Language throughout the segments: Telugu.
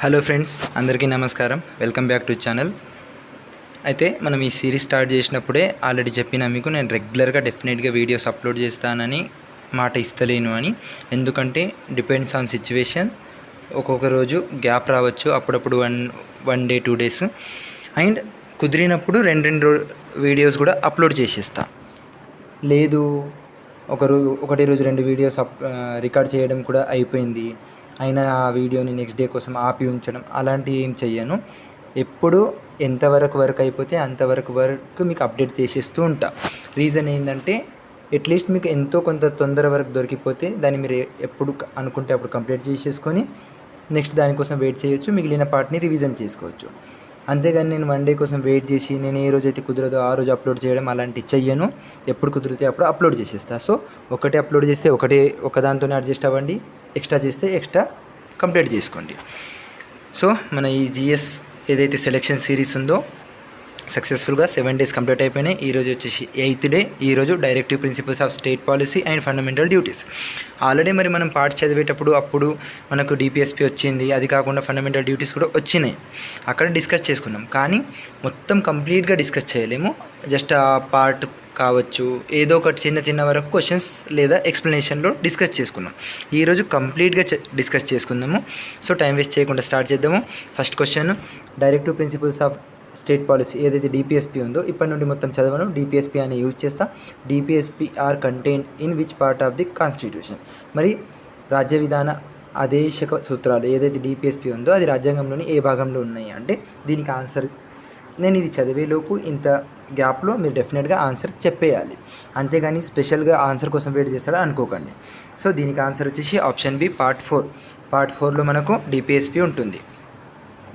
హలో ఫ్రెండ్స్, అందరికీ నమస్కారం. Welcome back to channel. అయితే మనం ఈ సిరీస్ స్టార్ట్ చేసినప్పుడే ఆల్రెడీ చెప్పినా మీకు, నేను రెగ్యులర్గా డెఫినెట్గా వీడియోస్ అప్లోడ్ చేస్తానని మాట ఇస్తలేను అని. ఎందుకంటే డిపెండ్స్ ఆన్ సిచ్యువేషన్. ఒక్కొక్క రోజు గ్యాప్ రావచ్చు, అప్పుడప్పుడు వన్ డే 2 days, అండ్ కుదిరినప్పుడు రెండు వీడియోస్ కూడా అప్లోడ్ చేసేస్తా. లేదు ఒకటే రోజు 2 వీడియోస్ రికార్డ్ చేయడం కూడా అయిపోయింది, అయినా ఆ వీడియోని నెక్స్ట్ డే కోసం ఆపి ఉంచడం అలాంటివి ఏం చెయ్యను. ఎప్పుడు ఎంతవరకు అయిపోతే అంతవరకు మీకు అప్డేట్ చేసేస్తూ ఉంటా. రీజన్ ఏంటంటే అట్లీస్ట్ మీకు ఎంతో కొంత తొందర వరకు దొరికిపోతే దాన్ని మీరు ఎప్పుడు అనుకుంటే అప్పుడు కంప్లీట్ చేసేసుకొని నెక్స్ట్ దానికోసం వెయిట్ చేయొచ్చు, మిగిలిన పార్ట్ని రివిజన్ చేసుకోవచ్చు. అంతేగాని నేను 1 day కోసం వెయిట్ చేసి నేను ఏ రోజైతే కుదరదో ఆ రోజు అప్లోడ్ చేయడం అలాంటివి చెయ్యను. ఎప్పుడు కుదిరితే అప్పుడు అప్లోడ్ చేసేస్తా. సో ఒకటే అప్లోడ్ చేస్తే ఒకదాంతోనే అడ్జస్ట్ అవ్వండి, ఎక్స్ట్రా చేస్తే ఎక్స్ట్రా కంప్లీట్ చేసుకోండి. సో మన ఈ జిఎస్ ఏదైతే సెలెక్షన్ సిరీస్ ఉందో సక్సెస్ఫుల్గా 7 days కంప్లీట్ అయిపోయినాయి. ఈరోజు వచ్చేసి 8th day. ఈరోజు directive principles of state policy and fundamental duties. Already మరి మనం పార్ట్స్ చదివేటప్పుడు అప్పుడు మనకు డిపిఎస్పి వచ్చింది, అది కాకుండా ఫండమెంటల్ డ్యూటీస్ కూడా వచ్చినాయి, అక్కడ డిస్కస్ చేసుకున్నాం. కానీ మొత్తం కంప్లీట్గా డిస్కస్ చేయలేము. జస్ట్ ఆ పార్ట్ కావచ్చు, ఏదో ఒకటి చిన్న వరకు క్వశ్చన్స్ లేదా ఎక్స్ప్లెనేషన్లో డిస్కస్ చేసుకున్నాం. ఈరోజు కంప్లీట్గా డిస్కస్ చేసుకుందాము. సో టైం వేస్ట్ చేయకుండా స్టార్ట్ చేద్దాము. First question, directive principles of state policy ఏదైతే డిపిఎస్పి ఉందో ఇప్పటి నుండి మొత్తం చదవను, డిపిఎస్పి అని యూజ్ చేస్తా. DPSP are contained in which part of the constitution. మరి రాజ్య విధాన ఆదేశక సూత్రాలు ఏదైతే డిపిఎస్పి ఉందో అది రాజ్యాంగంలోని ఏ భాగంలో ఉన్నాయి అంటే దీనికి ఆన్సర్ నేను ఇది చదివేలోపు ఇంత గ్యాప్లో మీరు డెఫినెట్గా ఆన్సర్ చెప్పేయాలి. అంతేగాని స్పెషల్గా ఆన్సర్ కోసం వెయిట్ చేస్తాడా అనుకోకండి. సో దీనికి ఆన్సర్ వచ్చేసి ఆప్షన్ బి పార్ట్ 4. పార్ట్ 4లో మనకు డిపిఎస్పి ఉంటుంది.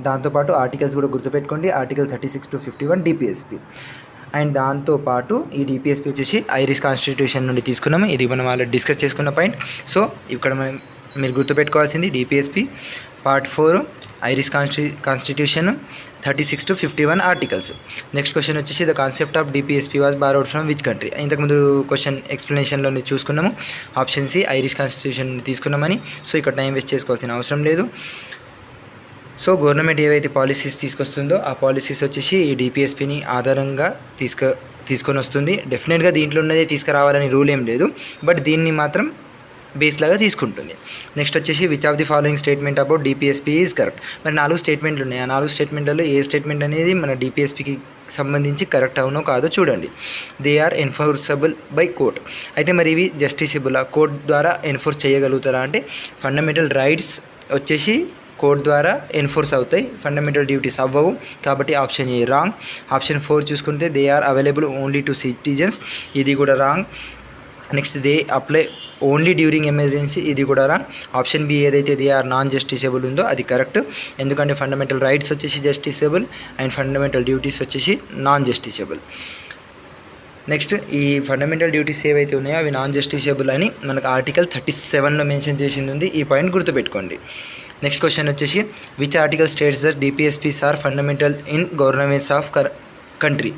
దాంతోపాటు ఆర్టికల్స్ కూడా గుర్తుపెట్టుకోండి. Article 36 to 51 DPSP. అండ్ దాంతోపాటు ఈ డిపిఎస్పి వచ్చేసి ఐరిష్ కాన్స్టిట్యూషన్ నుండి తీసుకున్నాము. ఇది మనం ఆల్రెడీ డిస్కస్ చేసుకున్న పాయింట్. సో ఇక్కడ మీరు గుర్తుపెట్టుకోవాల్సింది DPSP part 4 Irish constitution 36 to 51 articles. Next question వచ్చేసి the concept of DPSP was borrowed from which country. ఇంతకుముందు క్వశ్చన్ ఎక్స్ప్లెనేషన్లో చూసుకున్నాము. ఆప్షన్ సి ఐరిష్ కాన్స్టిట్యూషన్ తీసుకున్నామని. సో ఇక్కడ టైం వేస్ట్ చేసుకోవాల్సిన అవసరం లేదు. సో గవర్నమెంట్ ఏవైతే పాలసీస్ తీసుకొస్తుందో ఆ పాలసీస్ వచ్చేసి ఈ డిపిఎస్పిని ఆధారంగా తీసుకొని వస్తుంది. డెఫినెట్గా దీంట్లో ఉన్నదే తీసుకురావాలని రూల్ ఏం లేదు, బట్ దీన్ని మాత్రం బేస్ లాగా తీసుకుంటుంది. నెక్స్ట్ వచ్చేసి which of the following statement about DPSP is correct. మరి 4 స్టేట్మెంట్లు ఉన్నాయి. ఆ 4 స్టేట్మెంట్లలో ఏ స్టేట్మెంట్ అనేది మన డిపిఎస్పికి సంబంధించి కరెక్ట్ అవునో కాదో చూడండి. They are enforceable by court. అయితే మరి ఇవి జస్టిసబుల్ కోర్ట్ ద్వారా ఎన్ఫోర్స్ చేయగలుగుతారా అంటే ఫండమెంటల్ రైట్స్ వచ్చేసి కోర్ట్ ద్వారా ఎన్ఫోర్స్ అవుతాయి, ఫండమెంటల్ డ్యూటీస్ అవ్వవు. కాబట్టి ఆప్షన్ ఏ రాంగ్. ఆప్షన్ 4 చూసుకుంటే they are available only to citizens, ఇది కూడా wrong. Next they apply only during emergency, ఇది కూడా రాంగ్. ఆప్షన్ బి ఏదైతే దే ఆర్ నాన్ జస్టిసబుల్ ఉందో అది కరెక్ట్. ఎందుకంటే ఫండమెంటల్ రైట్స్ వచ్చేసి జస్టిసబుల్ అండ్ ఫండమెంటల్ డ్యూటీస్ వచ్చేసి నాన్ జస్టిసబుల్. నెక్స్ట్ ఈ ఫండమెంటల్ డ్యూటీస్ ఏవైతే ఉన్నాయో అవి నాన్ జస్టిసబుల్ అని మనకు ఆర్టికల్ 37లో మెన్షన్ చేసింది ఉంది. ఈ పాయింట్ గుర్తుపెట్టుకోండి. నెక్స్ట్ క్వశ్చన్ వచ్చేసి which article states that DPSPs are fundamental in governments of country.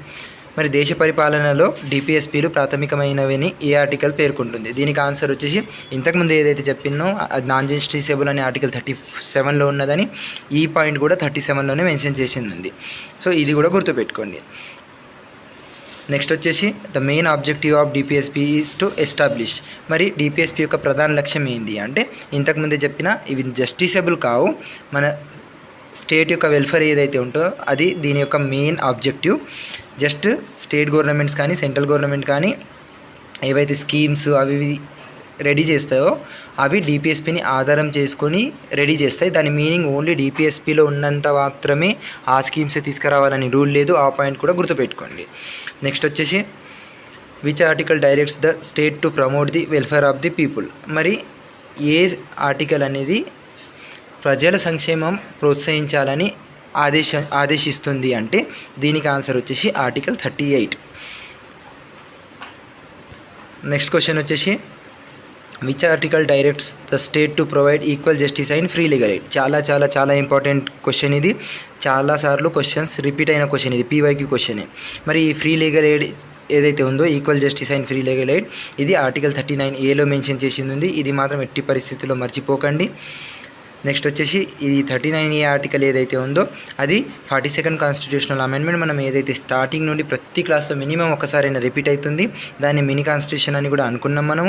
మరి దేశ పరిపాలనలో డిపిఎస్పీలు ప్రాథమికమైనవని ఏ ఆర్టికల్ పేర్కొంటుంది. దీనికి ఆన్సర్ వచ్చేసి ఇంతకుముందు ఏదైతే చెప్పినో అది నాన్ జస్టిసబుల్ అని ఆర్టికల్ 37లో ఉన్నదని ఈ పాయింట్ కూడా 37లోనే మెన్షన్ చేసింది. సో ఇది కూడా గుర్తుపెట్టుకోండి. నెక్స్ట్ వచ్చేసి the main objective of DPSP is to establish. మరి డిపిఎస్పి యొక్క ప్రధాన లక్ష్యం ఏంటి అంటే ఇంతకుముందే చెప్పిన ఇవి జస్టిసబుల్ కావు, మన స్టేట్ యొక్క వెల్ఫేర్ ఏదైతే ఉంటుందో అది దీని యొక్క main objective. Just state governments కానీ సెంట్రల్ గవర్నమెంట్ కానీ ఏవైతే స్కీమ్స్ అవి రెడీ చేస్తాయో అవి డిపిఎస్పిని ఆధారం చేసుకొని రెడీ చేస్తాయి. దాని మీనింగ్ ఓన్లీ డిపిఎస్పిలో ఉన్నంత మాత్రమే ఆ స్కీమ్స్ తీసుకురావాలని రూల్ లేదు. ఆ పాయింట్ కూడా గుర్తుపెట్టుకోండి. నెక్స్ట్ వచ్చేసి which article directs the state to promote the welfare of the people. మరి ఏ ఆర్టికల్ అనేది ప్రజల సంక్షేమం ప్రోత్సహించాలని ఆదేశిస్తుంది అంటే దీనికి ఆన్సర్ వచ్చేసి ఆర్టికల్ 38. నెక్స్ట్ క్వశ్చన్ వచ్చేసి which article directs the state to provide equal justice and free legal aid. చాలా ఇంపార్టెంట్ క్వశ్చన్ ఇది. చాలాసార్లు క్వశ్చన్స్ రిపీట్ అయిన క్వశ్చన్ ఇది, పీవైక్యూ క్వశ్చన్. మరి ఈ ఫ్రీ లీగల్ ఎయిడ్ ఏదైతే ఉందో equal justice and free legal aid ఇది ఆర్టికల్ 39A మెన్షన్ చేసింది ఉంది. ఇది మాత్రం ఎట్టి పరిస్థితుల్లో మర్చిపోకండి. నెక్స్ట్ వచ్చేసి ఈ 39A ఆర్టికల్ ఏదైతే ఉందో అది 42nd కాన్స్టిట్యూషనల్ అమెండ్మెంట్. మనం ఏదైతే స్టార్టింగ్ నుండి ప్రతి క్లాస్లో మినిమం ఒకసారైనా రిపీట్ అవుతుంది, దాన్ని మినీ కాన్స్టిట్యూషన్ అని కూడా అనుకున్నాం మనం.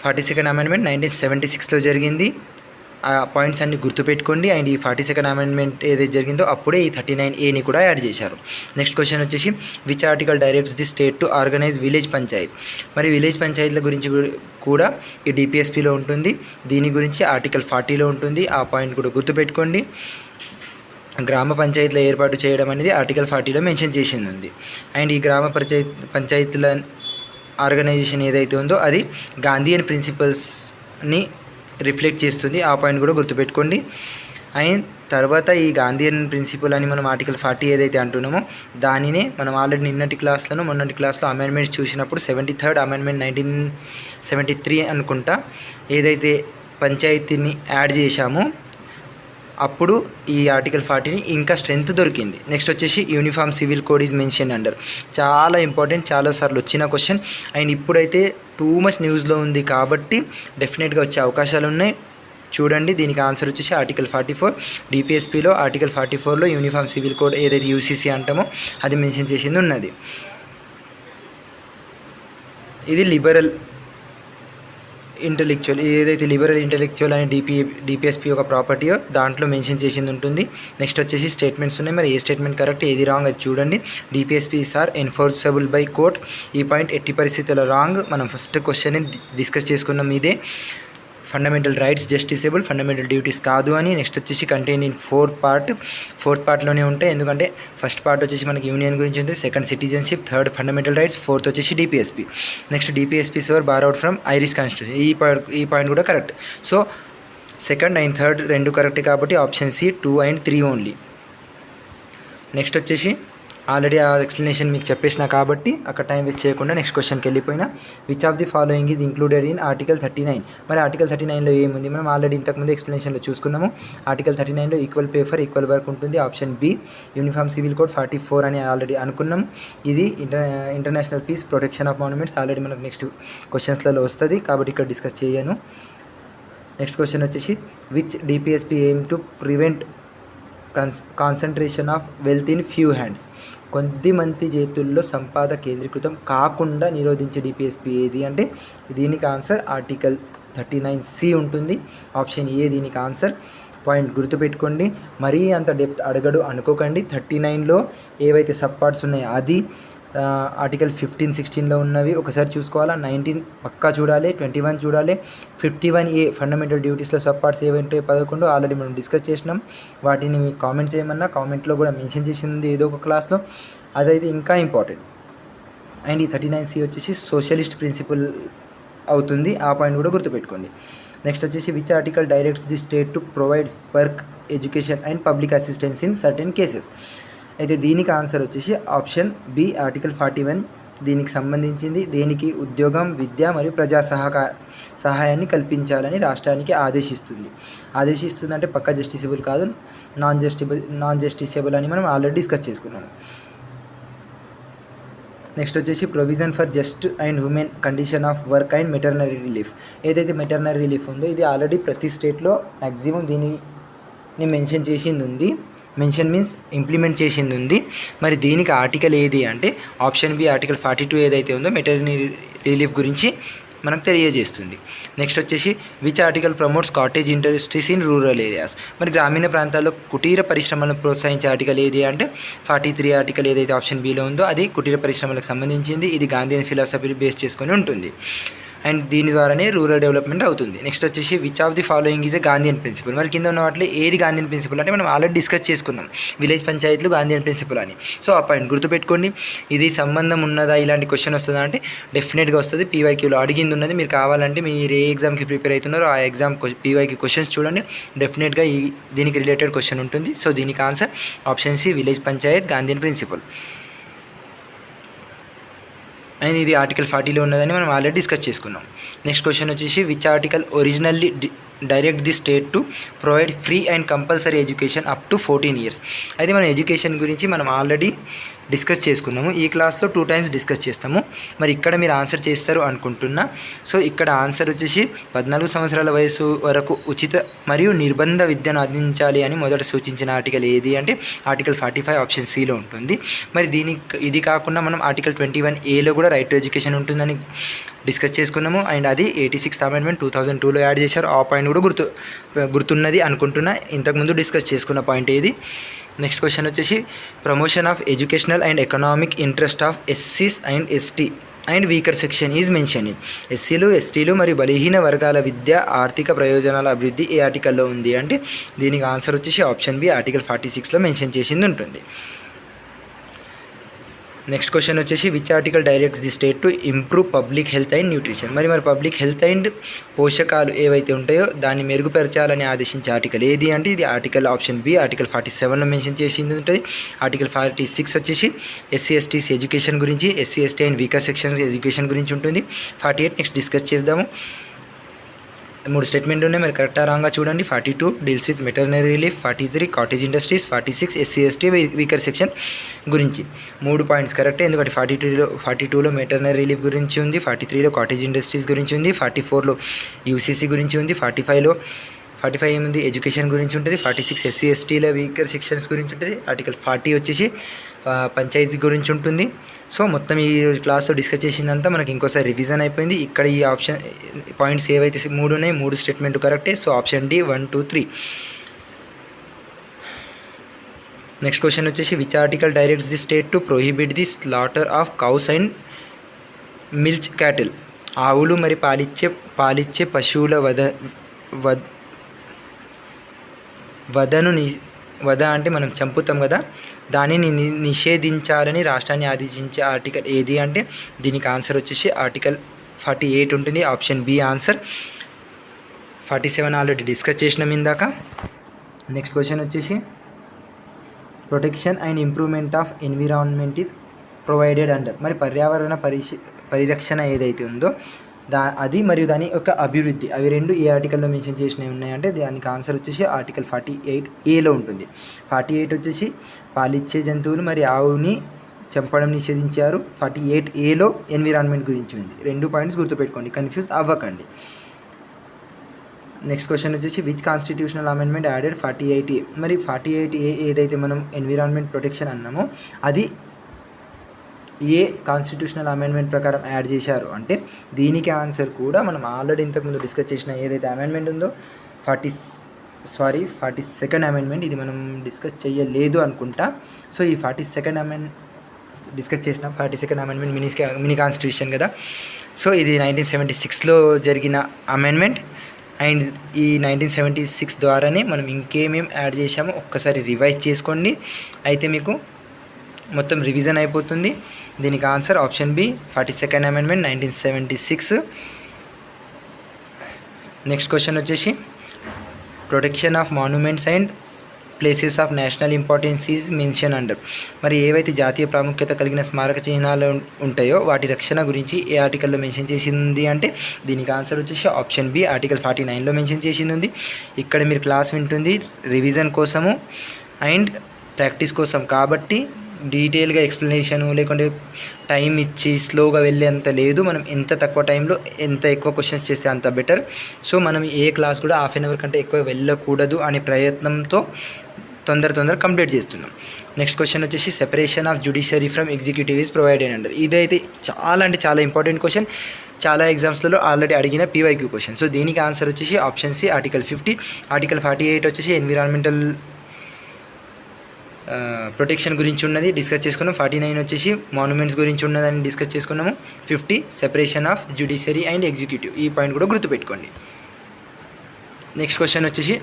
42nd అమెండ్మెంట్ 1976లో జరిగింది. ఆ పాయింట్స్ అన్ని గుర్తుపెట్టుకోండి. అండ్ ఈ 42nd అమెండ్మెంట్ ఏదైతే జరిగిందో అప్పుడే ఈ 39Aని కూడా యాడ్ చేశారు. నెక్స్ట్ క్వశ్చన్ వచ్చేసి which article directs the state to organize village panchayat. మరి విలేజ్ పంచాయతీల గురించి కూడా ఈ డిపిఎస్పిలో ఉంటుంది. దీని గురించి ఆర్టికల్ 40లో ఉంటుంది. ఆ పాయింట్ కూడా గుర్తుపెట్టుకోండి. గ్రామ పంచాయతీల ఏర్పాటు చేయడం అనేది ఆర్టికల్ 40లో మెన్షన్ చేసింది ఉంది. అండ్ ఈ గ్రామ పంచాయతీల ఆర్గనైజేషన్ ఏదైతే ఉందో అది గాంధీయన్ ప్రిన్సిపల్స్ని రిఫ్లెక్ట్ చేస్తుంది. ఆ పాయింట్ కూడా గుర్తుపెట్టుకోండి. అండ్ తర్వాత ఈ గాంధీయన్ ప్రిన్సిపల్ అని మనం ఆర్టికల్ 40 ఏదైతే అంటున్నామో దానినే మనం ఆల్రెడీ మొన్నటి క్లాస్లో అమెండ్మెంట్స్ చూసినప్పుడు 73rd అమెండ్మెంట్ 1973 అనుకుంటా ఏదైతే పంచాయతీని యాడ్ చేశామో అప్పుడు ఈ ఆర్టికల్ 40ని ఇంకా స్ట్రెంత్ దొరికింది. నెక్స్ట్ వచ్చేసి uniform civil code is mention under. చాలా ఇంపార్టెంట్, చాలాసార్లు వచ్చిన క్వశ్చన్. అండ్ ఇప్పుడైతే టూ మచ్ న్యూస్లో ఉంది కాబట్టి డెఫినెట్గా వచ్చే అవకాశాలు ఉన్నాయి. చూడండి, దీనికి ఆన్సర్ వచ్చేసి ఆర్టికల్ 44. డిపిఎస్పిలో ఆర్టికల్ 44లో యూనిఫామ్ సివిల్ కోడ్ ఏదైతే యూసీసీ అంటామో అది మెన్షన్ చేసింది ఉన్నది. ఇది లిబరల్ ఇంటెలెక్చువల్ ఏదైతే లిబరల్ ఇంటెలెక్చువల్ అనే డిపిఎస్పి ఒక ప్రాపర్టీయో దాంట్లో మెన్షన్ చేసింది ఉంటుంది. నెక్స్ట్ వచ్చేసి స్టేట్మెంట్స్ ఉన్నాయి. మరి ఏ స్టేట్మెంట్ కరెక్ట్ ఏది రాంగ్ అది చూడండి. DPSPs are enforceable by court. ఈ పాయింట్ ఎట్టి పరిస్థితుల్లో రాంగ్. మనం ఫస్ట్ క్వశ్చన్ని డిస్కస్ చేసుకున్నాం ఇదే. Fundamental rights justiciable, fundamental duties కాదు అని. నెక్స్ట్ వచ్చేసి కంటైన్ ఇన్ ఫోర్త్ పార్ట్లోనే ఉంటాయి. ఎందుకంటే ఫస్ట్ పార్ట్ వచ్చేసి మనకి యూనియన్ గురించి ఉంది, second citizenship, third fundamental rights, fourth వచ్చేసి DPSP. Next DPSPs were borrowed from Irish constitution. ఈ పాయింట్ కూడా correct. So second and third రెండు కరెక్ట్ కాబట్టి option C 2 and 3 only. Next వచ్చేసి ఆల్రెడీ ఆ ఎక్స్ప్లెనేషన్ మీకు చెప్పేసిన కాబట్టి అక్కడ టైం వేస్ట్ చేయకుండా నెక్స్ట్ క్వశ్చన్కి వెళ్ళిపోయినా. Which of the following is included in article 39. మరి ఆర్టికల్ 39లో ఏముంది మనం ఆల్రెడీ ఇంతకుముందు ఎక్స్ప్లెనేషన్లో చూసుకున్నాము. ఆర్టికల్ 39లో equal pay for equal work ఉంటుంది. Option B. Uniform civil code 44 అని ఆల్రెడీ అనుకున్నాం. ఇది international peace, protection of monuments already మనకు నెక్స్ట్ క్వశ్చన్స్లలో వస్తుంది కాబట్టి ఇక్కడ డిస్కస్ చేయను. నెక్స్ట్ క్వశ్చన్ వచ్చేసి which DPSP aim to prevent concentration of wealth in few hands. కొద్ది మంది చేతుల్లో సంపద కేంద్రీకృతం కాకుండా నిరోధించే డిపిఎస్పి ఏది అంటే దీనికి ఆన్సర్ ఆర్టికల్ 39C ఉంటుంది. ఆప్షన్ ఏ దీనికి ఆన్సర్. పాయింట్ గుర్తుపెట్టుకోండి. మరీ అంత డెప్త్ అడగడు అనుకోకండి. 39లో ఏవైతే సబ్ పార్ట్స్ ఉన్నాయో అది ఆర్టికల్ 15, 16లో ఉన్నవి ఒకసారి చూసుకోవాలా. 19 పక్కా చూడాలి, 21 చూడాలి. 51A ఫండమెంటల్ డ్యూటీస్లో సబ్ పార్ట్స్ ఏవంటే 11 ఆల్రెడీ మనం డిస్కస్ చేసినాం. వాటిని మీ కామెంట్స్ ఏమన్నా కామెంట్లో కూడా మెన్షన్ చేసింది ఏదో ఒక క్లాస్లో, అదైతే ఇంకా ఇంపార్టెంట్. అండ్ ఈ 39C వచ్చేసి సోషలిస్ట్ ప్రిన్సిపల్ అవుతుంది. ఆ పాయింట్ కూడా గుర్తుపెట్టుకోండి. నెక్స్ట్ వచ్చేసి which article directs the state to provide work, education and public assistance in certain cases. అయితే దీనికి ఆన్సర్ వచ్చేసి ఆప్షన్ బి ఆర్టికల్ 41 దీనికి సంబంధించింది. దేనికి ఉద్యోగం, విద్య మరియు ప్రజా సహాయాన్ని కల్పించాలని రాష్ట్రానికి ఆదేశిస్తుంది అంటే పక్కా జస్టిసబుల్ కాదు, నాన్ జస్టిసబుల్ అని మనం ఆల్రెడీ డిస్కస్ చేసుకున్నాము. నెక్స్ట్ వచ్చేసి provision for just and human condition of work and మెటర్నరీ relief. ఏదైతే మెటర్నరీ రిలీఫ్ ఉందో ఇది ఆల్రెడీ ప్రతి స్టేట్లో మ్యాక్సిమం దీనిని మెన్షన్ చేసింది ఉంది. మెన్షన్ మీన్స్ ఇంప్లిమెంట్ చేసింది ఉంది. మరి దీనికి ఆర్టికల్ ఏది అంటే ఆప్షన్ బి ఆర్టికల్ 42 ఏదైతే ఉందో మెటర్నరీ రిలీఫ్ గురించి మనకు తెలియజేస్తుంది. నెక్స్ట్ వచ్చేసి which article promotes cottage industries in rural areas. మరి గ్రామీణ ప్రాంతాల్లో కుటీర పరిశ్రమలను ప్రోత్సహించే ఆర్టికల్ ఏది అంటే 43 ఆర్టికల్ ఏదైతే ఆప్షన్ బిలో ఉందో అది కుటీర పరిశ్రమలకు సంబంధించింది. ఇది గాంధీయన్ ఫిలాసఫీని బేస్ చేసుకొని ఉంటుంది అండ్ దీని ద్వారానే రూరల్ డెవలప్మెంట్ అవుతుంది. నెక్స్ట్ వచ్చేసి which of the following is a Gandhian principle. మరి కింద ఉన్న వాటిలో ఏది గాంధీయన్ ప్రిన్సిపల్ అంటే మనం ఆల్రెడీ డిస్కస్ చేసుకున్నాం విలేజ్ పంచాయతీలు గాంధీయన్ ప్రిన్సిపల్ అని. సో ఆ పాయింట్ గుర్తుపెట్టుకోండి. ఇది సంబంధం ఉన్నదా ఇలాంటి క్వశ్చన్ వస్తుందా అంటే డెఫినెట్గా వస్తుంది. పీవైక్యూలో అడిగింది ఉన్నది. మీరు కావాలంటే మీరు ఏ ఎగ్జామ్కి ప్రిపేర్ అవుతున్నారో ఆ ఎగ్జామ్ పీవైక్యూ క్వశ్చన్స్ చూడండి. డెఫినెట్గా దీనికి రిలేటెడ్ క్వశ్చన్ ఉంటుంది. సో దీనికి answer option C village panchayat Gandhian principle. And ఇది ఆర్టికల్ 40లో ఉన్నదని మనం ఆల్రెడీ డిస్కస్ చేసుకున్నాం. నెక్స్ట్ క్వశ్చన్ వచ్చేసి which article originally direct the state to provide free and compulsory education up to 14 years. అయితే మన ఎడ్యుకేషన్ గురించి మనం ఆల్రెడీ డిస్కస్ చేసుకున్నాము. ఈ క్లాస్లో 2 టైమ్స్ డిస్కస్ చేస్తాము. మరి ఇక్కడ మీరు ఆన్సర్ చేస్తారు అనుకుంటున్నా. సో ఇక్కడ ఆన్సర్ వచ్చేసి 14 సంవత్సరాల వయసు వరకు ఉచిత మరియు నిర్బంధ విద్యను అందించాలి అని మొదట సూచించిన ఆర్టికల్ ఏది అంటే ఆర్టికల్ 45 ఆప్షన్ సిలో ఉంటుంది. మరి ఇది కాకుండా మనం ఆర్టికల్ 21A కూడా రైట్ టు ఎడ్యుకేషన్ ఉంటుందని డిస్కస్ చేసుకున్నాము. అండ్ అది 86th అమెండ్మెంట్ 2002లో యాడ్ చేశారు. ఆ పాయింట్ కూడా గుర్తున్నది అనుకుంటున్నా. ఇంతకుముందు డిస్కస్ చేసుకున్న పాయింట్ ఏది. నెక్స్ట్ క్వశ్చన్ వచ్చేసి promotion of educational and economic interest of ఎస్సీస్ and ST and weaker section is mention in. ఎస్సీలు ఎస్టీలు మరియు బలహీన వర్గాల విద్య ఆర్థిక ప్రయోజనాల అభివృద్ధి ఏ ఆర్టికల్లో ఉంది అంటే దీనికి ఆన్సర్ వచ్చేసి ఆప్షన్ బి ఆర్టికల్ 46లో మెన్షన్ చేసింది ఉంటుంది. నెక్స్ట్ క్వశ్చన్ వచ్చేసి which article directs the state to improve public health and nutrition. మరి పబ్లిక్ హెల్త్ అండ్ పోషకాలు ఏవైతే ఉంటాయో దాన్ని మెరుగుపరచాలని ఆదేశించే ఆర్టికల్ ఏది అంటే ఇది ఆర్టికల్ ఆప్షన్ బి ఆర్టికల్ 47లో మెన్షన్ చేసింది ఉంటుంది. ఆర్టికల్ 46 వచ్చేసి ఎస్సీ ఎస్టీస్ ఎడ్యుకేషన్ గురించి, SC ST and weaker sections education గురించి ఉంటుంది. 48 నెక్స్ట్ డిస్కస్ చేద్దాము. 3 స్టేట్మెంట్ ఉన్నాయి, మరి కరెక్టా రాంగా చూడండి. 42 deals with మెటర్నరీ relief, 43 cottage industries, 46 SC ST weaker section గురించి. 3 పాయింట్స్ కరెక్టే, ఎందుకంటే 42లో మెటర్నరీ రిలీఫ్ గురించి ఉంది, 43లో కాటేజ్ ఇండస్ట్రీస్ గురించి ఉంది, 44లో యూసీసీ గురించి ఉంది, 45 ఏముంది ఎడ్యుకేషన్ గురించి ఉంటుంది, 46 ఎస్సీ ఎస్టీల వీకర్ సెక్షన్స్ గురించి ఉంటుంది, ఆర్టికల్ 40 వచ్చేసి పంచాయతీ గురించి ఉంటుంది. సో మొత్తం ఈ క్లాస్లో డిస్కస్ చేసిందంతా మనకి ఇంకోసారి రివిజన్ అయిపోయింది. ఇక్కడ ఈ ఆప్షన్ పాయింట్స్ ఏవైతే 3 ఉన్నాయి 3 స్టేట్మెంట్ కరెక్టే. So option D 1, 2, 3. Next question వచ్చేసి which article directs the state to prohibit the slaughter of cows and milk cattle. ఆవులు మరి పాలిచ్చే పశువుల వధ అంటే మనం చంపుతాం కదా, దానిని నిషేధించాలని రాష్ట్రాన్ని ఆదేశించే ఆర్టికల్ ఏది అంటే దీనికి ఆన్సర్ వచ్చేసి ఆర్టికల్ 48 ఉంటుంది. Option B answer. 47 already discuss చేసినాం ఇందాక. నెక్స్ట్ క్వశ్చన్ వచ్చేసి protection and improvement of environment is provided under. మరి పర్యావరణ పరిరక్షణ ఏదైతే ఉందో అది మరియు దాని యొక్క అభివృద్ధి అవి 2 ఏ ఆర్టికల్లో మెన్షన్ చేసినవి ఉన్నాయంటే దానికి ఆన్సర్ వచ్చేసి ఆర్టికల్ 48Aలో ఉంటుంది. 48 వచ్చేసి పాలిచ్చే జంతువులు మరి ఆవుని చంపడం నిషేధించారు. 48Aలో ఎన్విరాన్మెంట్ గురించి ఉంది. 2 పాయింట్స్ గుర్తుపెట్టుకోండి, కన్ఫ్యూజ్ అవ్వకండి. నెక్స్ట్ క్వశ్చన్ వచ్చేసి which constitutional amendment added 48A. మరి 48A ఏదైతే మనం ఎన్విరాన్మెంట్ ప్రొటెక్షన్ అన్నామో అది ఏ కాన్స్టిట్యూషనల్ అమెండ్మెంట్ ప్రకారం యాడ్ చేశారు అంటే దీనికి ఆన్సర్ కూడా మనం ఆల్రెడీ ఇంతకుముందు డిస్కస్ చేసిన ఏదైతే అమెండ్మెంట్ ఉందో 42nd అమెండ్మెంట్, ఇది మనం డిస్కస్ చేయలేదు అనుకుంటా. సో ఈ 42nd అమెండ్మెంట్ డిస్కస్ చేసిన 42nd అమెండ్మెంట్ మినీ కాన్స్టిట్యూషన్ కదా. సో ఇది 1976లో జరిగిన అమెండ్మెంట్. అండ్ ఈ 1976 ద్వారానే మనం ఇంకేమేం యాడ్ చేసామో ఒక్కసారి రివైజ్ చేసుకోండి, అయితే మీకు మొత్తం రివిజన్ అయిపోతుంది. దీనికి answer option B 42nd amendment 1976. Next question వచ్చేసి protection of monuments and places of national importance is mention under. మరి ఏవైతే జాతీయ ప్రాముఖ్యత కలిగిన స్మారక చిహ్నాలు ఉంటాయో వాటి రక్షణ గురించి ఏ ఆర్టికల్లో మెన్షన్ చేసింది అంటే దీనికి ఆన్సర్ వచ్చేసి ఆప్షన్ బి ఆర్టికల్ 49లో మెన్షన్ చేసింది ఉంది. ఇక్కడ మీరు క్లాస్ వింటుంది రివిజన్ కోసము అండ్ ప్రాక్టీస్ కోసం కాబట్టి డీటెయిల్గా ఎక్స్ప్లెనేషను లేకుంటే టైం ఇచ్చి స్లోగా వెళ్ళేంత లేదు. మనం ఎంత తక్కువ టైంలో ఎంత ఎక్కువ క్వశ్చన్స్ చేస్తే అంత బెటర్. సో మనం ఏ క్లాస్ కూడా హాఫ్ అన్ అవర్ కంటే ఎక్కువ వెళ్ళకూడదు అనే ప్రయత్నంతో తొందర కంప్లీట్ చేస్తున్నాం. నెక్స్ట్ క్వశ్చన్ వచ్చేసి separation of judiciary from executive is provided under. ఇదైతే చాలా ఇంపార్టెంట్ క్వశ్చన్, చాలా ఎగ్జామ్స్లలో ఆల్రెడీ అడిగిన PYQ క్వశ్చన్. సో దీనికి ఆన్సర్ వచ్చేసి ఆప్షన్ సి ఆర్టికల్ 50. ఆర్టికల్ 48 వచ్చేసి ఎన్విరాన్మెంటల్ ప్రొటెక్షన్ గురించి ఉన్నది డిస్కస్ చేసుకున్నాం. 49 వచ్చేసి మాన్యుమెంట్స్ గురించి ఉన్నదని డిస్కస్ చేసుకున్నాము. 50 separation of judiciary and executive, ఈ పాయింట్ కూడా గుర్తుపెట్టుకోండి. నెక్స్ట్ క్వశ్చన్ వచ్చేసి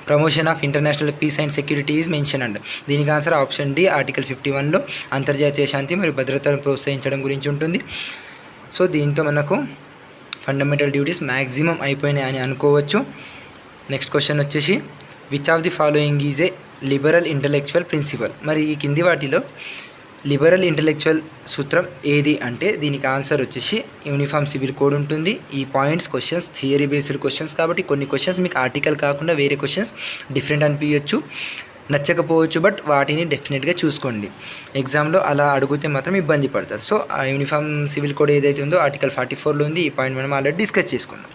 promotion of international peace and security is mention and. దీనికి ఆన్సర్ ఆప్షన్ డి ఆర్టికల్ 51లో అంతర్జాతీయ శాంతి మరియు భద్రతను ప్రోత్సహించడం గురించి ఉంటుంది. సో దీంతో మనకు ఫండమెంటల్ డ్యూటీస్ మ్యాక్సిమం అయిపోయినాయి అని అనుకోవచ్చు. నెక్స్ట్ క్వశ్చన్ వచ్చేసి which of the following is a liberal intellectual principle. మరి ఈ కింది వాటిలో లిబరల్ ఇంటలెక్చువల్ సూత్రం ఏది అంటే దీనికి ఆన్సర్ వచ్చేసి యూనిఫామ్ సివిల్ కోడ్ ఉంటుంది. ఈ points questions theory based questions కాబట్టి కొన్ని క్వశ్చన్స్ మీకు ఆర్టికల్ కాకుండా వేరే క్వశ్చన్స్ డిఫరెంట్ అనిపించవచ్చు. నచ్చకపోవచ్చు, బట్ వాటిని డెఫినెట్గా చూసుకోండి. ఎగ్జామ్లో అలా అడిగితే మాత్రం ఇబ్బంది పడతారు. సో ఆ యూనిఫామ్ సివిల్ కోడ్ ఏదైతే ఉందో ఆర్టికల్ 44లో ఉంది. ఈ పాయింట్ మనం ఆల్రెడీ డిస్కస్ చేసుకున్నాం.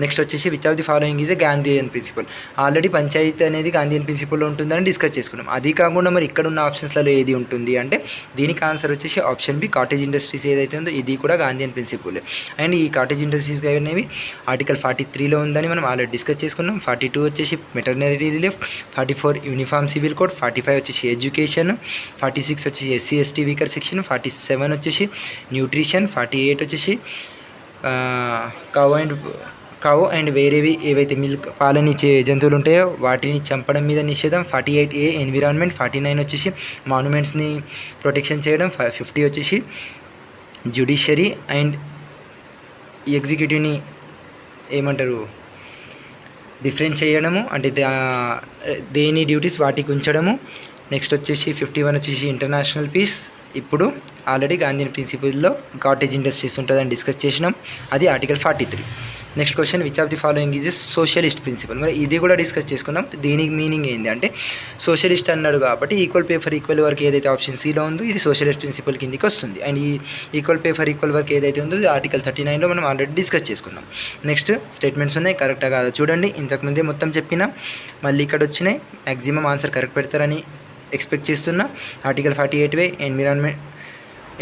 నెక్స్ట్ వచ్చేసి which of the following is a Gandhian principle. Already panchayati అనేది గాంధీయన్ ప్రిన్సిపల్లో ఉంటుందని డిస్కస్ చేసుకున్నాం. అది కాకుండా మరి ఇక్కడ ఉన్న ఆప్షన్స్లలో ఏది ఉంటుంది అంటే దీనికి ఆన్సర్ వచ్చేసి ఆప్షన్ బి, కాటేజ్ ఇండస్ట్రీస్ ఏదైతే ఉందో ఇది కూడా గాంధీయన్ ప్రిన్సిపల్. అండ్ ఈ కాటేజ్ ఇండస్ట్రీస్ అనేవి ఆర్టికల్ 43లో ఉందని మనం ఆల్రెడీ డిస్కస్ చేసుకున్నాం. 42 వచ్చేసి మెటర్నరీ రిలీఫ్, 44 యూనిఫామ్ సివిల్ కోడ్, 45 వచ్చేసి ఎడ్యుకేషన్, 46 వచ్చేసి ఎస్సీ ఎస్టీ వీకర్ సెక్షన్, 47 వచ్చేసి న్యూట్రిషన్, 48 వచ్చేసి కవ్ అండ్ వేరేవి ఏవైతే మిల్క్ పాలనిచ్చే జంతువులు ఉంటాయో వాటిని చంపడం మీద నిషేధం, 48A ఎన్విరాన్మెంట్, 49 వచ్చేసి మాన్యుమెంట్స్ని ప్రొటెక్షన్ చేయడం, 50 వచ్చేసి జ్యుడిషియరీ అండ్ ఎగ్జిక్యూటివ్ని ఏమంటారు డిఫరెన్స్ చేయడము, అంటే దేని డ్యూటీస్ వాటికి ఉంచడము. నెక్స్ట్ వచ్చేసి 51 వచ్చేసి ఇంటర్నేషనల్ పీస్. ఇప్పుడు ఆల్రెడీ గాంధీయన్ ప్రిన్సిపల్లో కాటేజ్ ఇండస్ట్రీస్ ఉంటుందని డిస్కస్ చేసినాం, అది article 43. Next question which of the following is a socialist principle. మరి ఇది కూడా డిస్కస్ చేసుకుందాం. దీనికి మీనింగ్ ఏంటి అంటే సోషలిస్ట్ అన్నాడు కాబట్టి equal pay for equal work ఏదైతే ఆప్షన్ సిలో ఉందో ఇది సోషలిస్ట్ ప్రిన్సిపల్ కిందికి వస్తుంది. అండ్ ఈ equal pay for equal work ఏదైతే ఉందో ఆర్టికల్ 39లో మనం ఆల్రెడీ డిస్కస్ చేసుకున్నాం. నెక్స్ట్ స్టేట్మెంట్స్ ఉన్నాయి, కరెక్టా కాదా చూడండి. ఇంతకుముందే మొత్తం చెప్పిన మళ్ళీ ఇక్కడ వచ్చినాయి. మ్యాక్సిమం ఆన్సర్ కరెక్ట్ పెడతారని ఎక్స్పెక్ట్ చేస్తున్నా. Article 48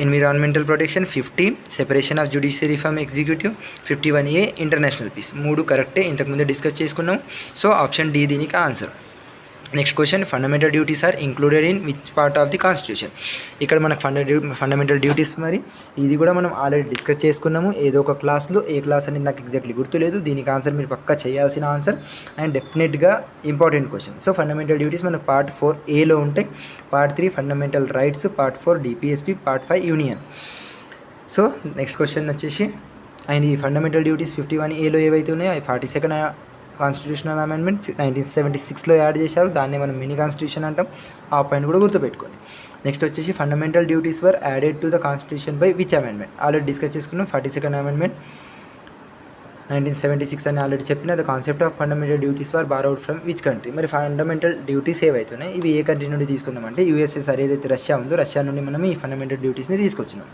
environmental protection, 50 separation of judiciary from executive, 51A international peace. 3 కరెక్టే, ఇంతకుముందే డిస్కస్ చేసుకున్నాం. సో ఆప్షన్ డి దీనికి answer. Next question fundamental duties are included in which part of the constitution. ఇక్కడ మనకు ఫండమెంటల్ డ్యూటీస్ మరి ఇది కూడా మనం ఆల్రెడీ డిస్కస్ చేసుకున్నాము ఏదో ఒక క్లాస్లో. ఏ క్లాస్ అనేది నాకు ఎగ్జాక్ట్లీ గుర్తులేదు. దీనికి ఆన్సర్ మీరు పక్కా చేయాల్సిన ఆన్సర్ అండ్ డెఫినెట్గా important question. So fundamental duties మనకు పార్ట్ 4Aలో ఉంటాయి, part 3 fundamental rights, part 4 DPSP, part 5 union. So next question వచ్చేసి అండ్ ఈ ఫండమెంటల్ డ్యూటీస్ 51Aలో ఏవైతే ఉన్నాయో 42nd కాన్స్టిట్యూషనల్ అమెండ్మెంట్ 1976లో యాడ్ చేశారు. దాన్ని మనం మినీ కాన్స్టిట్యూషన్ అంటాం. ఆ పాయింట్ కూడా గుర్తుపెట్టుకోండి. నెక్స్ట్ వచ్చేసి fundamental duties were added to the constitution by which amendment. Already discuss చేసుకున్నాం. 42nd అమెండ్మెంట్ 1976 అని ఆల్రెడీ చెప్పిన. The concept of fundamental duties were borrowed from which country. మరి ఫండమెంటల్ డ్యూటీస్ ఏవైతే ఉన్నాయి ఇవి ఏ కంట్రీ నుండి తీసుకున్నామంటే USSR ఏదైతే రష్యా ఉందో రష్యా నుండి మనం ఈ ఫండమెంటల్ డ్యూటీస్ని తీసుకొచ్చినాం.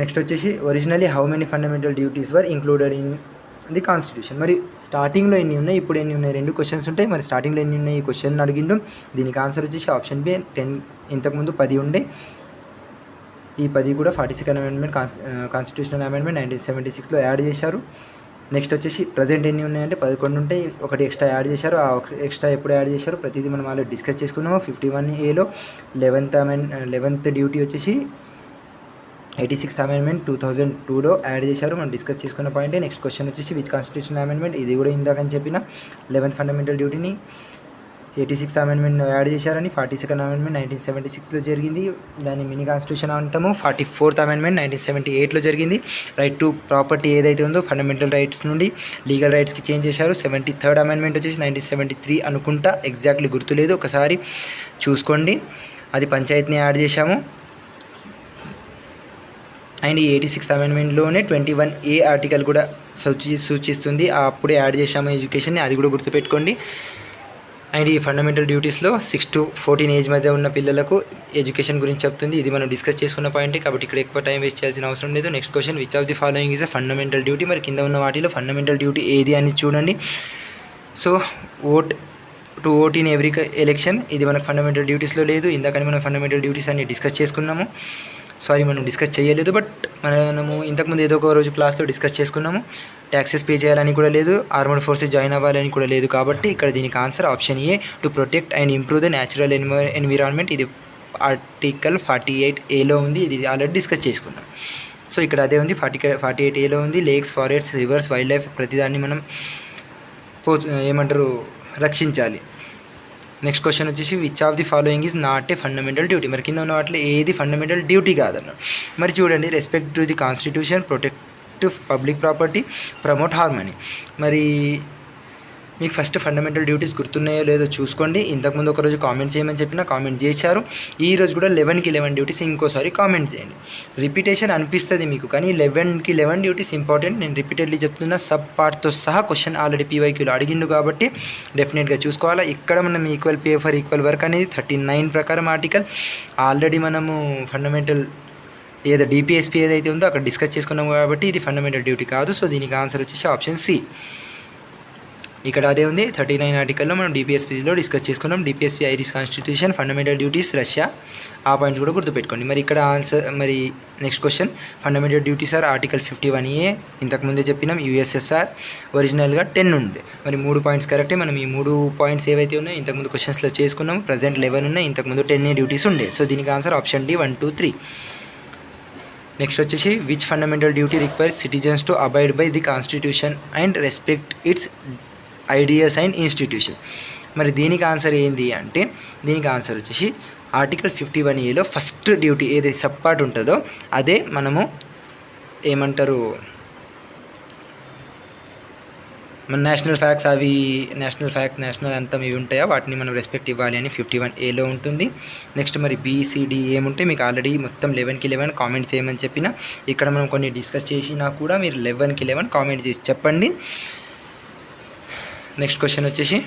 నెక్స్ట్ వచ్చేసి originally how many fundamental duties were included in the constitution. మరి స్టార్టింగ్లో ఎన్ని ఉన్నాయి, ఇప్పుడు ఎన్ని ఉన్నాయి, 2 క్వశ్చన్స్ ఉంటాయి. మరి స్టార్టింగ్లో ఎన్ని ఉన్నాయి ఈ క్వశ్చన్ అడిగిండు. దీనికి ఆన్సర్ వచ్చేసి ఆప్షన్ బి 10. ఇంతకుముందు 10 ఉండే, ఈ 10 కూడా 42nd అమెండ్మెంట్ కాన్స్టిట్యూషనల్ అమెండ్మెంట్ 1976లో యాడ్ చేశారు. నెక్స్ట్ వచ్చేసి ప్రజెంట్ ఎన్ని ఉన్నాయంటే 11 ఉంటాయి, ఒకటి ఎక్స్ట్రా యాడ్ చేశారు. ఆ ఎక్స్ట్రా ఎప్పుడు యాడ్ చేశారు ప్రతిదీ మనం ఆల్రెడీ డిస్కస్ చేసుకున్నాము. 51Aలో 11th డ్యూటీ వచ్చేసి 86th అమెండ్మెంట్ 2002లో యాడ్ చేశారు. మనం డిస్కస్ చేసుకున్న పాయింటే. నెక్స్ట్ క్వశ్చన్ వచ్చేసి విచ్ కాన్స్టిట్యూషనల్ అమెండ్మెంట్. ఇది కూడా ఇందాకని చెప్పిన 11th fundamental డ్యూటీని 86th amendment add చేశారని. 42nd అమెండ్మెంట్ 1976లో జరిగింది, దాన్ని మినీ కాన్స్టిట్యూషన్ అంటాము. 44th అమెండ్మెంట్ 1978లో జరిగింది. రైట్ టు ప్రాపర్టీ ఏదైతే ఉందో ఫండమెంటల్ రైట్స్ నుండి లీగల్ రైట్స్కి చేంజ్ చేశారు. 73rd అమెండ్మెంట్ వచ్చేసి 1973 అనుకుంటా, ఎగ్జాక్ట్లీ గుర్తులేదు, ఒకసారి చూసుకోండి. అది పంచాయతీని యాడ్ చేశాము. అండ్ ఈ 86th అమెండ్మెంట్లోనే 21A ఆర్టికల్ కూడా సూచిస్తుంది, అప్పుడే యాడ్ చేశాము ఎడ్యుకేషన్ని, అది కూడా గుర్తుపెట్టుకోండి. అండ్ ఈ ఫండమెంటల్ డ్యూటీస్లో 6 to 14 ఏజ్ మధ్య ఉన్న పిల్లలకు ఎడ్యుకేషన్ గురించి చెప్తుంది. ఇది మనం డిస్కస్ చేసుకున్న పాయింట్ కాబట్టి ఇక్కడ ఎక్కువ టైం వేస్ట్ చేయాల్సిన అవసరం లేదు. Next question which of the following is a fundamental duty. మరి కింద ఉన్న వాటిలో ఫండమెంటల్ డ్యూటీ ఏది అని చూడండి. So vote in every election, ఇది మనకు ఫండమెంటల్ డ్యూటీస్లో లేదు. ఇందాకని మనం ఫండమెంటల్ డ్యూటీస్ అన్ని డిస్కస్ చేసుకున్నాము. మనం డిస్కస్ చేయలేదు, బట్ మనము ఇంతకుముందు ఏదో ఒక రోజు క్లాస్లో డిస్కస్ చేసుకున్నాము. ట్యాక్సెస్ పే చేయాలని కూడా లేదు, ఆర్మడ్ ఫోర్సెస్ జాయిన్ అవ్వాలని కూడా లేదు. కాబట్టి ఇక్కడ దీనికి answer option A, to protect and improve the natural environment. ఇది ఆర్టికల్ 48Aలో ఉంది, ఇది ఆల్రెడీ డిస్కస్ చేసుకున్నాం. సో ఇక్కడ అదే ఉంది, 48Aలో ఉంది. Lakes, forests, reverse, wild life ప్రతిదాన్ని మనం రక్షించాలి. నెక్స్ట్ క్వశ్చన్ వచ్చేసి which of the following is not a fundamental duty. మరి కింద ఉన్న వాటిలో ఏది ఫండమెంటల్ డ్యూటీ కాదన్న. మరి చూడండి, respect to the constitution, protect public property, promote harmony. మరి మీకు ఫస్ట్ ఫండమెంటల్ డ్యూటీస్ గుర్తున్నాయో లేదో చూసుకోండి. ఇంతకుముందు ఒకరోజు కామెంట్ చేయమని చెప్పినా కామెంట్ చేశారు. ఈరోజు కూడా 11కి 11 డ్యూటీస్ ఇంకోసారి కామెంట్ చేయండి. రిపీటేషన్ అనిపిస్తుంది మీకు, కానీ 11కి 11 డ్యూటీస్ ఇంపార్టెంట్. నేను రిపీటెడ్లీ చెప్తున్నా, సబ్ పార్ట్తో సహా క్వశ్చన్ ఆల్రెడీ పీవైక్యూలో అడిగిండు కాబట్టి డెఫినెట్గా చూసుకోవాలా. ఇక్కడ మనం equal pay for equal work అనేది 39 ప్రకారం ఆర్టికల్ ఆల్రెడీ మనము ఫండమెంటల్ ఏదో డిపిఎస్పీ ఏదైతే ఉందో అక్కడ డిస్కస్ చేసుకున్నాం కాబట్టి ఇది ఫండమెంటల్ డ్యూటీ కాదు. సో దీనికి ఆన్సర్ వచ్చేసి ఆప్షన్ సి. ఇక్కడ అదే ఉంది 39 ఆర్టికల్లో మనం డిపిఎస్పీలో డిస్కస్ చేసుకున్నాం. DPSP Irish constitution, fundamental duties Russia, ఆ పాయింట్స్ కూడా గుర్తుపెట్టుకోండి. మరి ఇక్కడ ఆన్సర్, మరి next question fundamental duties are article 51A. ఇంతకుముందే చెప్పినాం యుఎస్ఎస్ఆర్ ఒరిజినల్గా 10 ఉంది. మరి 3 పాయింట్స్ కరెక్టే. మనం ఈ 3 పాయింట్స్ ఏవైతే ఉన్నాయో ఇంతకుముందు క్వశ్చన్స్లో చేసుకున్నాం. ప్రజెంట్ 11 ఉన్నాయి, ఇంతకుముందు 10A డ్యూటీస్ ఉండే. సో దీనికి ఆన్సర్ ఆప్షన్ డి 1, 2, 3. నెక్స్ట్ వచ్చేసి which fundamental duty requires citizens to abide by the constitution and respect it's ideals and institution. మరి దీనికి ఆన్సర్ ఏంది అంటే దీనికి ఆన్సర్ వచ్చేసి ఆర్టికల్ 51Aలో ఫస్ట్ డ్యూటీ ఏదైతే సబ్ పార్ట్ ఉంటుందో అదే మనము ఏమంటారు, మన నేషనల్ ఫ్యాక్ట్స్, అవి నేషనల్ అంతం ఇవి ఉంటాయా వాటిని మనం రెస్పెక్ట్ ఇవ్వాలి అని 51Aలో ఉంటుంది. నెక్స్ట్ మరి బీసీడీ ఏముంటే మీకు ఆల్రెడీ మొత్తం 11కి 11 కామెంట్ చేయమని చెప్పిన. ఇక్కడ మనం కొన్ని డిస్కస్ చేసినా కూడా మీరు 11కి 11 కామెంట్ చేసి చెప్పండి. నెక్స్ట్ క్వశ్చన్ వచ్చేసి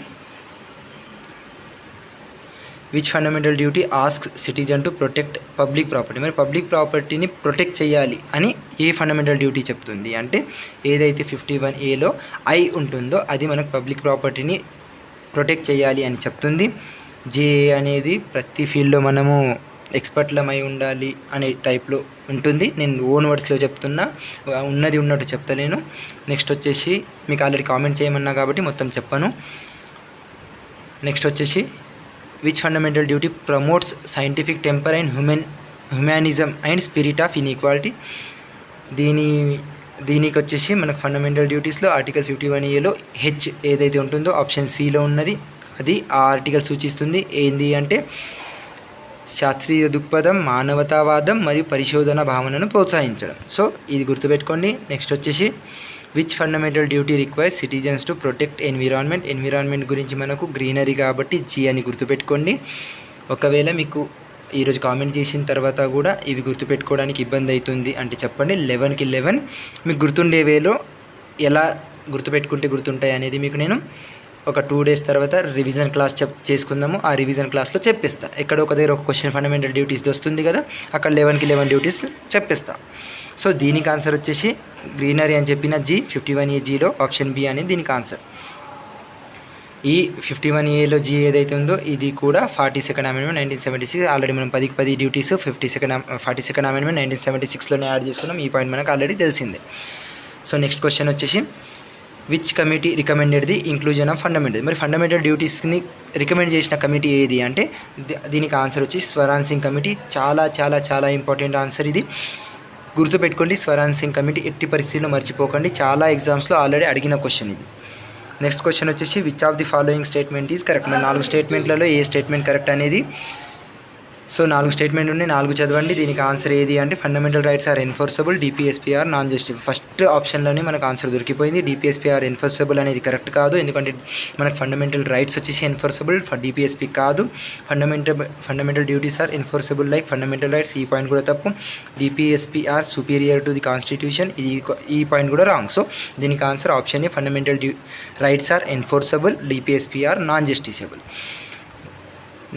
which fundamental duty asks citizen to protect public property. మరి పబ్లిక్ ప్రాపర్టీని ప్రొటెక్ట్ చేయాలి అని ఏ ఫండమెంటల్ డ్యూటీ చెప్తుంది అంటే ఏదైతే 51Aలో ఐ ఉంటుందో అది మనకు పబ్లిక్ ప్రాపర్టీని ప్రొటెక్ట్ చేయాలి అని చెప్తుంది. జే అనేది ప్రతి ఫీల్డ్లో మనము ఎక్స్పర్ట్లమై ఉండాలి అనే టైప్లో ఉంటుంది. నేను ఓన్ వర్డ్స్లో చెప్తున్నా, ఉన్నది ఉన్నట్టు చెప్తలేను. నెక్స్ట్ వచ్చేసి మీకు ఆల్రెడీ కామెంట్ చేయమన్నా కాబట్టి మొత్తం చెప్పను. నెక్స్ట్ వచ్చేసి which fundamental duty promotes scientific temper and humanism and spirit of inequality. దీనికి వచ్చేసి మనకు ఫండమెంటల్ డ్యూటీస్లో ఆర్టికల్ 51Aలో హెచ్ ఏదైతే ఉంటుందో ఆప్షన్ సిలో ఉన్నది. అది ఆ ఆర్టికల్ సూచిస్తుంది. ఏంది అంటే శాస్త్రీయ దృక్పథం, మానవతావాదం మరియు పరిశోధన భావనను ప్రోత్సహించడం. సో ఇది గుర్తుపెట్టుకోండి. నెక్స్ట్ వచ్చేసి which fundamental duty requires citizens to protect environment గురించి మనకు గ్రీనరీ కాబట్టి జీ అని గుర్తుపెట్టుకోండి. ఒకవేళ మీకు ఈరోజు కామెంట్ చేసిన తర్వాత కూడా ఇవి గుర్తుపెట్టుకోవడానికి ఇబ్బంది అవుతుంది అంటే చెప్పండి. 11కి 11 మీకు గుర్తుండే వేలో ఎలా గుర్తుపెట్టుకుంటే గుర్తుంటాయి అనేది మీకు నేను ఒక 2 డేస్ తర్వాత రివిజన్ క్లాస్ చేసుకుందాము. ఆ రివిజన్ క్లాస్లో చెప్పిస్తా. ఎక్కడ ఒక దగ్గర ఒక క్వశ్చన్ ఫండమెంటల్ డ్యూటీస్ వస్తుంది కదా, అక్కడ 11కి 11 డ్యూటీస్ చెప్పిస్తా. సో దీనికి ఆన్సర్ వచ్చేసి గ్రీనరీ అని చెప్పిన జీ 51AGలో ఆప్షన్ బి అనేది దీనికి ఆన్సర్. ఈ 51Aలో జీ ఏదైతే ఉందో ఇది కూడా 42nd అమెండ్మెంట్ 1976. ఆల్రెడీ మనం 10కి 10 డ్యూటీస్ 42nd అమెండ్మెంట్ 1976లోనే యాడ్ చేసుకున్నాం. ఈ పాయింట్ మనకు ఆల్రెడీ తెలిసిందే. సో నెక్స్ట్ క్వశ్చన్ వచ్చేసి which committee recommended the inclusion of fundamental. మరి ఫండమెంటల్ డ్యూటీస్ని రికమెండ్ చేసిన కమిటీ ఏది అంటే దీనికి ఆన్సర్ వచ్చి స్వరాన్ సింగ్ కమిటీ. చాలా చాలా చాలా ఇంపార్టెంట్ ఆన్సర్ ఇది, గుర్తుపెట్టుకోండి. స్వరాన్ సింగ్ కమిటీ ఎట్టి పరిస్థితుల్లో మర్చిపోకండి. చాలా ఎగ్జామ్స్లో ఆల్రెడీ అడిగిన క్వశ్చన్ ఇది. నెక్స్ట్ క్వశ్చన్ వచ్చేసి which of the following statement is correct. మన 4 స్టేట్మెంట్లలో ఏ స్టేట్మెంట్ కరెక్ట్ అనేది. సో 4 స్టేట్మెంట్ ఉన్నాయి, 4 చదవండి. దీనికి ఆన్సర్ ఏది అంటే fundamental rights are enforceable, DPSP are non justify. First ఆప్షన్లోనే మనకు ఆన్సర్ దొరికిపోయింది. డిపిఎస్పీ ఆర్ ఎన్ఫోర్సబుల్ అనేది కరెక్ట్ కాదు, ఎందుకంటే మనకు ఫండమెంటల్ రైట్స్ వచ్చేసి ఎన్ఫోర్సబుల్, డిపిఎస్పీ కాదు. Fundamental duties are enforceable like fundamental rights, ఈ పాయింట్ కూడా తప్పు. DPSP are superior to the constitution, ఈ పాయింట్ కూడా రాంగ్. సో దీనికి answer option A fundamental rights are enforceable, DPSP are non justiciable.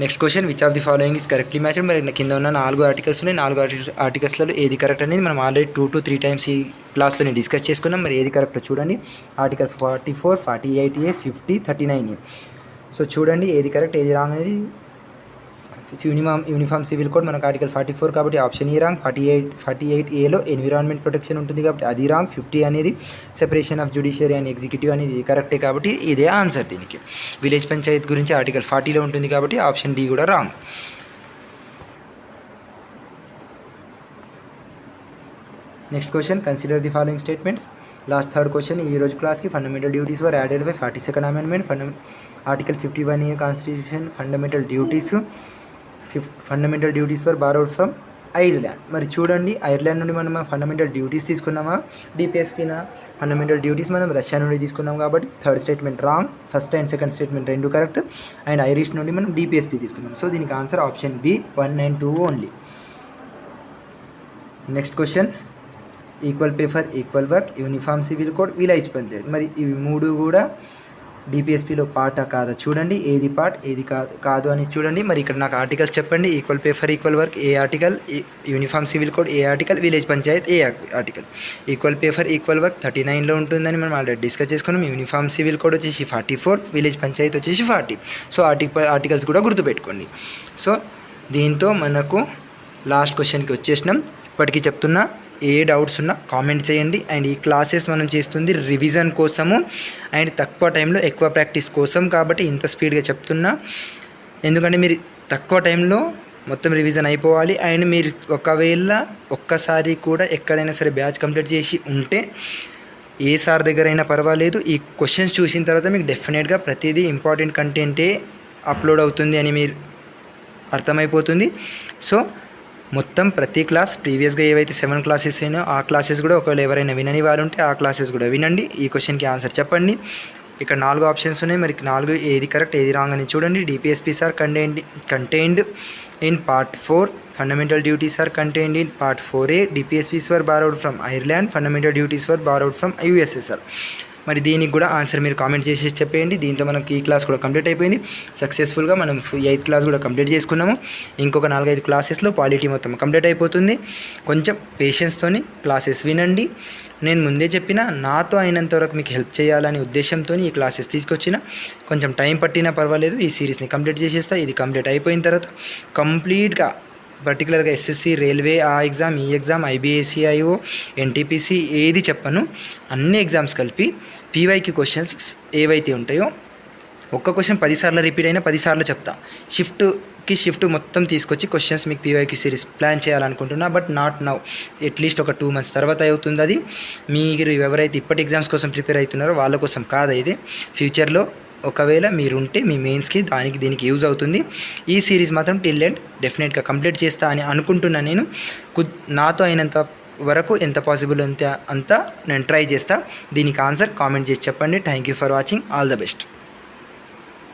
Next question which of the following is correctly matched. మరి కింద ఉన్న 4 ఆర్టికల్స్ ఉన్నాయి. 4 ఆర్టికల్స్లలో ఏది కరెక్ట్ అనేది మనం ఆల్రెడీ 2 to 3 టైమ్స్ ఈ క్లాస్లోనే డిస్కస్ చేసుకున్నాం. మరి ఏది కరెక్ట్ చూడండి. Article 44, 48A, 50, 39A. సో చూడండి ఏది కరెక్ట్ ఏది రాంగ్ అనేది. యూనిఫామ్ సివిల్ కోడ్ మనకు ఆర్టికల్ 44 కాబట్టి ఆప్షన్ ఈ రాంగ్. 48Aలో ఎన్విరాన్మెంట్ ప్రొటెక్షన్ ఉంటుంది కాబట్టి అది రాంగ్. 50 అనేది separation of judiciary and executive అనేది కరెక్టే కాబట్టి ఇదే ఆన్సర్ దీనికి. విలేజ్ పంచాయత్ గురించి ఆర్టికల్ 40లో ఉంటుంది కాబట్టి ఆప్షన్ డి కూడా wrong. Next question consider the following statements. Last third question ఈ రోజు క్లాస్కి fundamental duties were added by 42nd amendment. Article 51A constitution fundamental duties were borrowed from Ireland. మరి చూడండి, ఐర్లాండ్ నుండి మనం ఫండమెంటల్ డ్యూటీస్ తీసుకున్నామా, డిపిఎస్పీనా? ఫండమెంటల్ డ్యూటీస్ మనం రష్యా నుండి తీసుకున్నాం కాబట్టి third statement wrong. First and second statement రెండు కరెక్ట్. అండ్ ఐరిష్ నుండి మనం డిపిఎస్పీ తీసుకున్నాం. సో దీనికి answer option B 1 and 2 only. Next question, equal pay for equal work, uniform civil code, village panchayat. మరి ఇవి మూడు కూడా డిపిఎస్పీలో పార్టా కాదా చూడండి, ఏది పార్ట్ ఏది కాదు అని చూడండి. మరి ఇక్కడ నాకు ఆర్టికల్స్ చెప్పండి. Equal pay for equal work ఏ ఆర్టికల్, యూనిఫామ్ సివిల్ కోడ్ ఏ ఆర్టికల్, విలేజ్ పంచాయత్ ఏ article. Equal pay for equal work 39లో ఉంటుందని మనం ఆల్రెడీ డిస్కస్ చేసుకున్నాం. యూనిఫామ్ సివిల్ కోడ్ వచ్చేసి 44, విలేజ్ పంచాయత్ వచ్చేసి 40. సో ఆర్టికల్స్ కూడా గుర్తుపెట్టుకోండి. సో దీంతో మనకు లాస్ట్ క్వశ్చన్కి వచ్చేసినాం. ఇప్పటికీ చెప్తున్నా, ఏ డౌట్స్ ఉన్నా కామెంట్ చేయండి. అండ్ ఈ క్లాసెస్ మనం చేస్తుంది రివిజన్ కోసము అండ్ తక్కువ టైంలో ఎక్కువ ప్రాక్టీస్ కోసం కాబట్టి ఇంత స్పీడ్గా చెప్తున్నా. ఎందుకంటే మీరు తక్కువ టైంలో మొత్తం రివిజన్ అయిపోవాలి. అండ్ మీరు ఒకవేళ ఒక్కసారి కూడా ఎక్కడైనా సరే బ్యాచ్ కంప్లీట్ చేసి ఉంటే ఏ సార్ దగ్గర అయినా పర్వాలేదు, ఈ క్వశ్చన్స్ చూసిన తర్వాత మీకు డెఫినెట్గా ప్రతిదీ ఇంపార్టెంట్ కంటెంటే అప్లోడ్ అవుతుంది అని మీరు అర్థమైపోతుంది. సో మొత్తం ప్రతి క్లాస్ ప్రీవియస్గా ఏవైతే 7 క్లాసెస్ అయినా ఆ క్లాసెస్ కూడా ఒకవేళ ఎవరైనా వినని వారు ఉంటే ఆ క్లాసెస్ కూడా వినండి. ఈ క్వశ్చన్కి ఆన్సర్ చెప్పండి. ఇక్కడ 4 ఆప్షన్స్ ఉన్నాయి. మరి 4 ఏది కరెక్ట్ ఏది రాంగ్ అని చూడండి. DPSPs are contained in part 4, fundamental duties are contained in part 4A, DPSPs were borrowed from Ireland, fundamental duties were borrowed from USSR. మరి దీనికి కూడా ఆన్సర్ మీరు కామెంట్ చేసేసి చెప్పేయండి. దీంతో మనకి ఈ క్లాస్ కూడా కంప్లీట్ అయిపోయింది సక్సెస్ఫుల్గా. మనం 8th క్లాస్ కూడా కంప్లీట్ చేసుకున్నాము. ఇంకొక 4-5 క్లాసెస్లో పాలిటీ మొత్తం కంప్లీట్ అయిపోతుంది. కొంచెం పేషెన్స్తోని క్లాసెస్ వినండి. నేను ముందే చెప్పిన, నాతో అయినంత వరకు మీకు హెల్ప్ చేయాలనే ఉద్దేశంతో ఈ క్లాసెస్ తీసుకొచ్చిన. కొంచెం టైం పట్టినా పర్వాలేదు, ఈ సిరీస్ని కంప్లీట్ చేసేస్తా. ఇది కంప్లీట్ అయిపోయిన తర్వాత కంప్లీట్గా పర్టికులర్గా ఎస్ఎస్సి, రైల్వే, ఆ ఎగ్జామ్, ఈ ఎగ్జామ్, ఐబీఎస్సీఐఓ, ఎన్టీపీసీ ఏది చెప్పను, అన్ని ఎగ్జామ్స్ కలిపి పీవైక్యూ క్వశ్చన్స్ ఏవైతే ఉంటాయో ఒక్క క్వశ్చన్ 10 సార్లు రిపీట్ అయినా 10 సార్లు చెప్తా. షిఫ్ట్ మొత్తం తీసుకొచ్చి క్వశ్చన్స్ మీకు పీవైక్యూ సిరీస్ ప్లాన్ చేయాలనుకుంటున్నా. బట్ నాట్ నౌ, అట్లీస్ట్ ఒక 2 months తర్వాత అవుతుంది. అది మీరు ఎవరైతే ఇప్పటి ఎగ్జామ్స్ కోసం ప్రిపేర్ అవుతున్నారో వాళ్ళ కోసం కాదు. ఇది ఫ్యూచర్లో ఒకవేళ మీరుంటే మీ మెయిన్స్కి దీనికి యూజ్ అవుతుంది. ఈ సిరీస్ మాత్రం టిల్ ఎండ్ డెఫినెట్గా కంప్లీట్ చేస్తా అని అనుకుంటున్నాను. నేను నాతో అయినంత వరకు ఎంత పాసిబుల్ అంతా నేను ట్రై చేస్తా. దీనికి ఆన్సర్ కామెంట్ చేసి చెప్పండి. Thank you for watching. All the best.